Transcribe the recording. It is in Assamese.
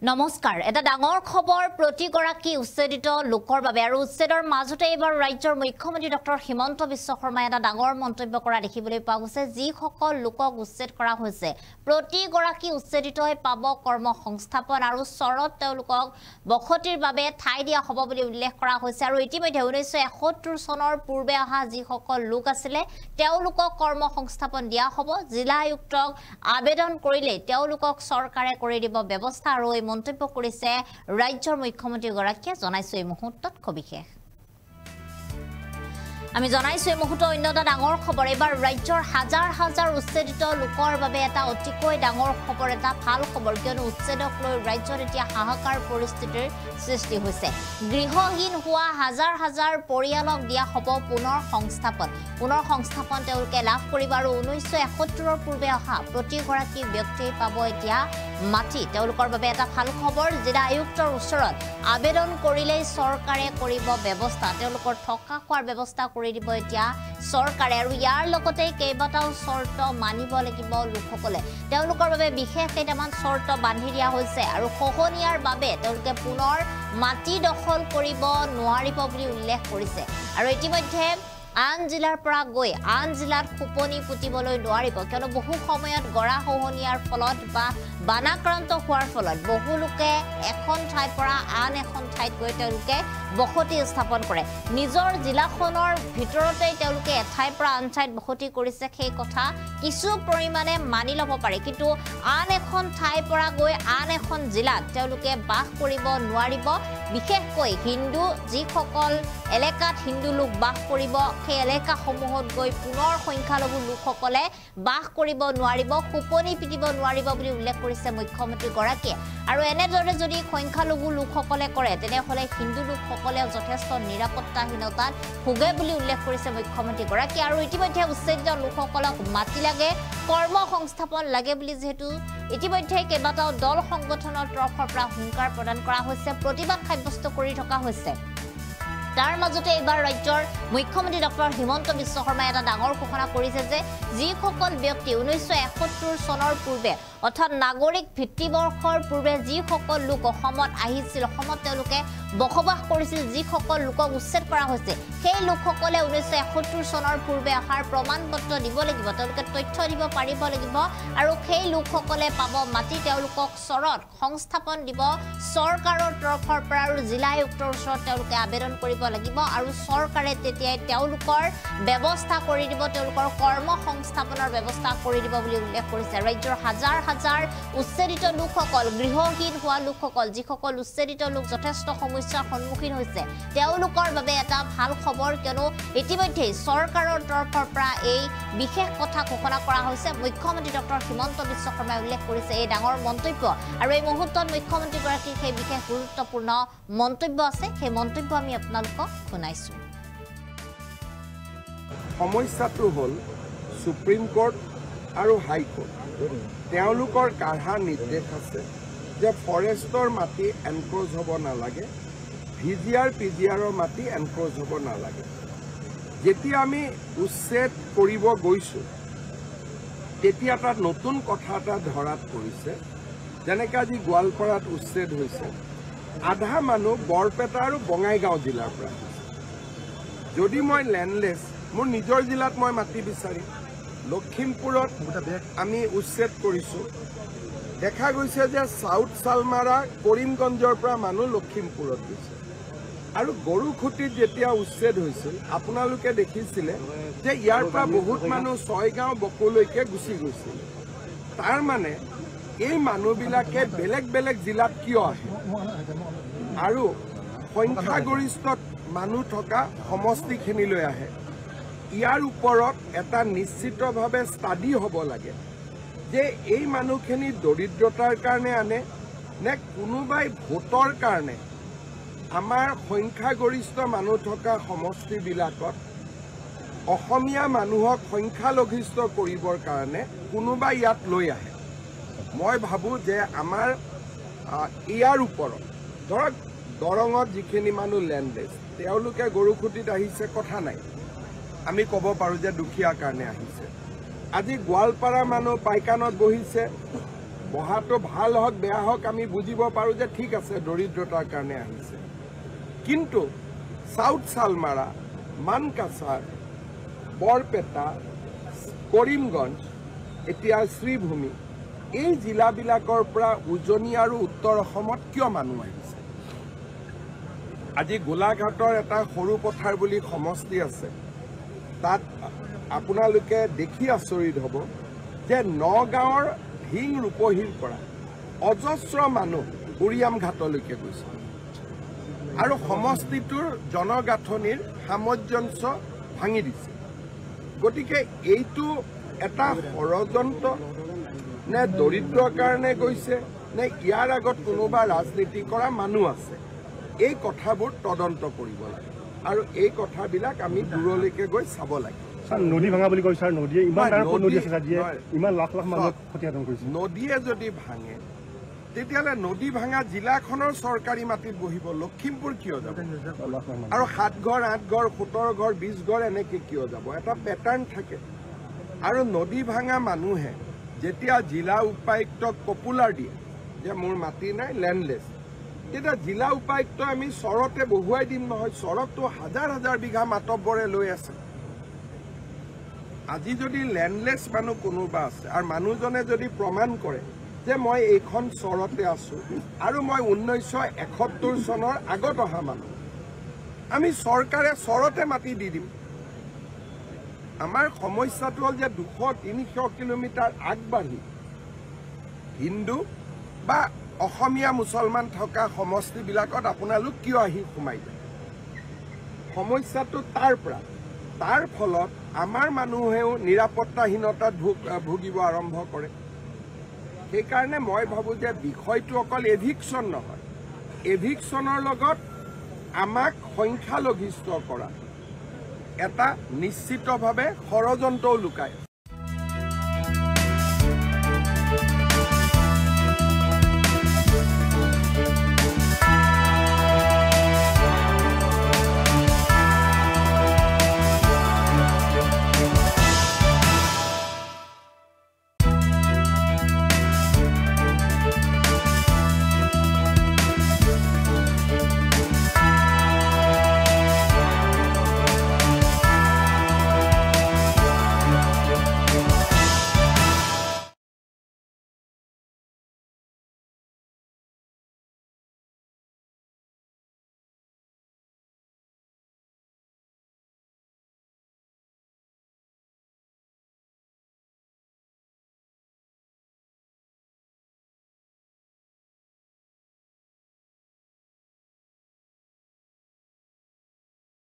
নমস্কাৰ এটা ডাঙৰ খবৰ প্ৰতিগৰাকী উচ্ছেদিত লোকৰ বাবে আৰু উচ্ছেদৰ মাজতে এবাৰ ৰাজ্যৰ মুখ্যমন্ত্ৰী ডক্টৰ হিমন্ত বিশ্ব শৰ্মাই এটা ডাঙৰ মন্তব্য কৰা দেখিবলৈ পোৱা গৈছে যিসকল লোকক উচ্ছেদ কৰা হৈছে প্ৰতিগৰাকী উচ্ছেদিতই পাব কৰ্মসংস্থাপন আৰু চৰত তেওঁলোকক বখতিৰ বাবে ঠাই দিয়া হ'ব বুলি উল্লেখ কৰা হৈছে আৰু ইতিমধ্যে 1971 চনৰ পূৰ্বে অহা যিসকল লোক আছিল তেওঁলোকক কৰ্মসংস্থাপন দিয়া হ'ব জিলা আয়ুক্তক আবেদন কৰিলে তেওঁলোকক চৰকাৰে কৰি দিব ব্যৱস্থা আৰু মন্তব্য কৰিছে ৰাজ্যৰ মুখ্যমন্ত্ৰী গৰাকীয়ে জনাইছে এই মুহূৰ্তত খবিশেষ আমি জনাইছো এই মুহূৰ্তত অন্য এটা ডাঙৰ খবৰ এবাৰ ৰাজ্যৰ হাজাৰ হাজাৰ উচ্ছেদিত লোকৰ বাবে এটা অতিকৈ ডাঙৰ খবৰ এটা ভাল খবৰ কিয়নো উচ্ছেদক লৈ ৰাজ্যত এতিয়া হাহাকাৰ পৰিস্থিতিৰ সৃষ্টি হৈছে গৃহহীন হোৱা হাজাৰ হাজাৰ পৰিয়ালক দিয়া হ'ব পুনৰ সংস্থাপন তেওঁলোকে লাভ কৰিব আৰু 1971 পূৰ্বে অহা প্ৰতিগৰাকী ব্যক্তিয়ে পাব এতিয়া মাটি তেওঁলোকৰ বাবে এটা ভাল খবৰ জিলা আয়ুক্তৰ ওচৰত আবেদন কৰিলেই চৰকাৰে কৰিব ব্যৱস্থা তেওঁলোকৰ থকা খোৱাৰ ব্যৱস্থা কৰি দিব এতিয়া চৰকাৰে আৰু ইয়াৰ লগতে কেইবাটাও চৰ্ত মানিব লাগিব লোকসকলে তেওঁলোকৰ বাবে বিশেষ কেইটামান চৰ্ত বান্ধি দিয়া হৈছে আৰু খহনীয়াৰ বাবে তেওঁলোকে পুনৰ মাটি দখল কৰিব নোৱাৰিব বুলি উল্লেখ কৰিছে আৰু ইতিমধ্যে আন জিলাৰ পৰা গৈ আন জিলাত খুপনি পুতিবলৈ নোৱাৰিব কিয়নো বহু সময়ত গৰা খহনীয়াৰ ফলত বা বানাক্ৰান্ত হোৱাৰ ফলত বহু লোকে এখন ঠাইৰ পৰা আন এখন ঠাইত গৈ তেওঁলোকে বসতি স্থাপন কৰে নিজৰ জিলাখনৰ ভিতৰতে তেওঁলোকে এঠাইৰ পৰা আন ঠাইত বসতি কৰিছে সেই কথা কিছু পৰিমাণে মানি ল'ব পাৰে কিন্তু আন এখন ঠাইৰ পৰা গৈ আন এখন জিলাত তেওঁলোকে বাস কৰিব নোৱাৰিব বিশেষকৈ হিন্দু যিসকল এলেকাত হিন্দু লোক বাস কৰিব সেই এলেকাসমূহত গৈ পুনৰ সংখ্যালঘু লোকসকলে বাস কৰিব নোৱাৰিব খুপনি পিটিব নোৱাৰিব বুলি উল্লেখ কৰিছে মুখ্যমন্ত্ৰী গৰাকীয়ে আৰু এনেদৰে যদি সংখ্যালঘু লোকসকলে কৰে তেনেহলে হিন্দু লোকসকলে যথেষ্ট নিৰাপত্তাহীনতাত ভোগে বুলি উল্লেখ কৰিছে মুখ্যমন্ত্ৰী গৰাকীয়ে আৰু ইতিমধ্যে উচ্ছেদিত লোকসকলক মাটি লাগে কৰ্মসংস্থাপন লাগে বুলি যেহেতু ইতিমধ্যে কেইবাটাও দল সংগঠনৰ তৰফৰ পৰা হুংকাৰ প্ৰদান কৰা হৈছে প্ৰতিবাদ সাব্যস্ত কৰি থকা হৈছে তাৰ মাজতে এবাৰ ৰাজ্যৰ মুখ্যমন্ত্ৰী ডক্টৰ হিমন্ত বিশ্ব শৰ্মাই এটা ডাঙৰ ঘোষণা কৰিছে যে যিসকল ব্যক্তি 1971 চনৰ পূৰ্বে অৰ্থাৎ নাগৰিক ভিত্তিবৰ্ষৰ পূৰ্বে যিসকল লোক অসমত আহিছিল অসমত তেওঁলোকে বসবাস কৰিছিল যিসকল লোকক উচ্ছেদ কৰা হৈছে সেই লোকসকলে 1971 চনৰ পূৰ্বে অহাৰ প্ৰমাণপত্ৰ দিব লাগিব তেওঁলোকে তথ্য দিব পাৰিব লাগিব আৰু সেই লোকসকলে পাব মাটি তেওঁলোকক চৰত সংস্থাপন দিব চৰকাৰৰ তৰফৰ পৰা আৰু জিলা আয়ুক্তৰ ওচৰত তেওঁলোকে আবেদন কৰিব লাগিব আৰু চৰকাৰে তেতিয়াই তেওঁলোকৰ ব্যৱস্থা কৰি দিব তেওঁলোকৰ কৰ্মসংস্থাপনৰ ব্যৱস্থা কৰি দিব বুলি উল্লেখ কৰিছে ৰাজ্যৰ হাজাৰ হাজাৰ উচ্ছেদিত লোকসকল গৃহহীন হোৱা লোকসকল যিসকল উচ্ছেদিত লোক যথেষ্ট সমস্যাৰ সন্মুখীন হৈছে তেওঁলোকৰ বাবে এটা ভাল খবৰ কিয়নো ইতিমধ্যে চৰকাৰৰ তৰফৰ পৰা এই বিশেষ কথা ঘোষণা কৰা হৈছে মুখ্যমন্ত্ৰী ডক্টৰ হিমন্ত বিশ্ব শৰ্মাই উল্লেখ কৰিছে এই ডাঙৰ মন্তব্য আৰু এই মুহূৰ্তত মুখ্যমন্ত্ৰী গৰাকীৰ সেই বিশেষ গুৰুত্বপূৰ্ণ মন্তব্য আছে সেই মন্তব্য আমি আপোনালোকক শুনাইছো সমস্যাটো হ'ল সুপ্ৰিম কোৰ্ট আৰু হাই কোৰ্ট তেওঁলোকৰ কাঢ়া নিৰ্দেশ আছে যে ফৰেষ্টৰ মাটি এনক্ৰ'জ হ'ব নালাগে ভিজিআৰ পিজিআৰৰ মাটি এনক্ৰ'জ হ'ব নালাগে যেতিয়া আমি উচ্ছেদ কৰিব গৈছোঁ তেতিয়া এটা নতুন কথা এটা ধৰাত পৰিছে যেনেকৈ আজি গোৱালপাৰাত উচ্ছেদ হৈছে আধা মানুহ বৰপেটা আৰু বঙাইগাঁও জিলাৰ পৰা যদি মই লেণ্ডলেছ মোৰ নিজৰ জিলাত মই মাটি বিচাৰিম লখিমপুৰত আমি উচ্ছেদ কৰিছোঁ দেখা গৈছে যে সাউথ চালমাৰা কৰিমগঞ্জৰ পৰা মানুহ লখিমপুৰত গৈছে আৰু গৰুখুটিত যেতিয়া উচ্ছেদ হৈছিল আপোনালোকে দেখিছিলে যে ইয়াৰ পৰা বহুত মানুহ ছয়গাঁও বকলৈকে গুচি গৈছিল তাৰ মানে এই মানুহবিলাকে বেলেগ বেলেগ জিলাত কিয় আহে আৰু সংখ্যাগৰিষ্ঠ মানুহ থকা সমষ্টিখিনিলৈ আহে ইয়াৰ ওপৰত এটা নিশ্চিতভাৱে ষ্টাডি হ'ব লাগে যে এই মানুহখিনি দৰিদ্ৰতাৰ কাৰণে আনে নে কোনোবাই ভোটৰ কাৰণে আমাৰ সংখ্যাগৰিষ্ঠ মানুহ থকা সমষ্টিবিলাকত অসমীয়া মানুহক সংখ্যালঘিষ্ঠ কৰিবৰ কাৰণে কোনোবাই ইয়াত লৈ আহে মই ভাবোঁ যে আমাৰ ইয়াৰ ওপৰত ধৰক দৰঙত যিখিনি মানুহ লেণ্ডলেছ তেওঁলোকে গৰুখুটিত আহিছে কথা নাই আমি ক'ব পাৰোঁ যে দুখীয়াৰ কাৰণে আহিছে আজি গোৱালপাৰা মানুহ পাইকানত বহিছে বহাটো ভাল হওক বেয়া হওক আমি বুজিব পাৰোঁ যে ঠিক আছে দৰিদ্ৰতাৰ কাৰণে আহিছে, কিন্তু সাউথ সালমাৰা, মানকাছাৰ, বৰপেটা, কৰিমগঞ্জ, এতিয়া শ্ৰীভূমি, এই জিলাবিলাকৰ পৰা উজনি আৰু উত্তৰ অসমত কিয় মানুহ আহিছে? আজি গোলাঘাটৰ এটা সৰু পথাৰ বুলি সমষ্টি আছে, তাত আপোনালোকে দেখি আচৰিত হ'ব যে নগাঁৱৰ ঢিং ৰূপহীৰ পৰা অজস্ৰ মানুহ উৰিয়াম ঘাটলৈকে গৈছে আৰু সমষ্টিটোৰ জনগাঁথনিৰ সামঞ্জস্য ভাঙি দিছে। গতিকে এইটো এটা ষড়যন্ত্ৰ নে দৰিদ্ৰৰ কাৰণে গৈছে নে ইয়াৰ আগত কোনোবা ৰাজনীতি কৰা মানুহ আছে? এই কথাবোৰ তদন্ত কৰিব লাগে আৰু এই কথাবিলাক আমি দূৰলৈকে গৈ চাব লাগে। নদী ভাঙা বুলি কৈছে, নদীয়ে ইমান লাখ লাখ মানুহ ক্ষতিসাধন কৰিছে। নদীয়ে যদি ভাঙে তেতিয়াহ'লে নদী ভাঙা জিলাখনৰ চৰকাৰী মাটিত বহিব, লখিমপুৰ কিয় যাব? আৰু 7 ঘৰ 8 ঘৰ 17 ঘৰ 20 ঘৰ এনেকে কিয় যাব? এটা পেটাৰ্ণ থাকে। আৰু নদী ভাঙা মানুহে যেতিয়া জিলা উপায়ুক্তক পপুলাৰ দিয়ে যে মোৰ মাটি নাই, লেণ্ডলেছ, তেতিয়া জিলা উপায়ুক্ত আমি চৰতে বহুৱাই দিম নহয়। চৰতটো হাজাৰ হাজাৰ বিঘা মাতব্বৰে লৈ আছে। আজি যদি লেণ্ডলেছ মানুহ কোনোবা আছে আৰু মানুহজনে যদি প্ৰমাণ কৰে যে মই এইখন চৰতে আছো আৰু মই 1971 চনৰ আগত অহা মানুহ, আমি চৰকাৰে চৰতে মাটি দি দিম। আমাৰ সমস্যাটো হ'ল যে 200-300 কিলোমিটাৰ আগবাঢ়ি হিন্দু বা অসমীয়া মুছলমান থকা সমষ্টিবিলাকত আপোনালোক কিয় আহি সোমাই যায়? সমস্যাটো তাৰ পৰা। তাৰ ফলত আমাৰ মানুহেও নিৰাপত্তাহীনতাত ভুগিব আৰম্ভ কৰে। সেইকাৰণে মই ভাবোঁ যে বিষয়টো অকল এভিকশ্যন নহয়, এভিকশ্যনৰ লগত আমাক সংখ্যালঘিষ্ঠ কৰা এটা নিশ্চিতভাৱে ষড়যন্ত্ৰও লুকায়।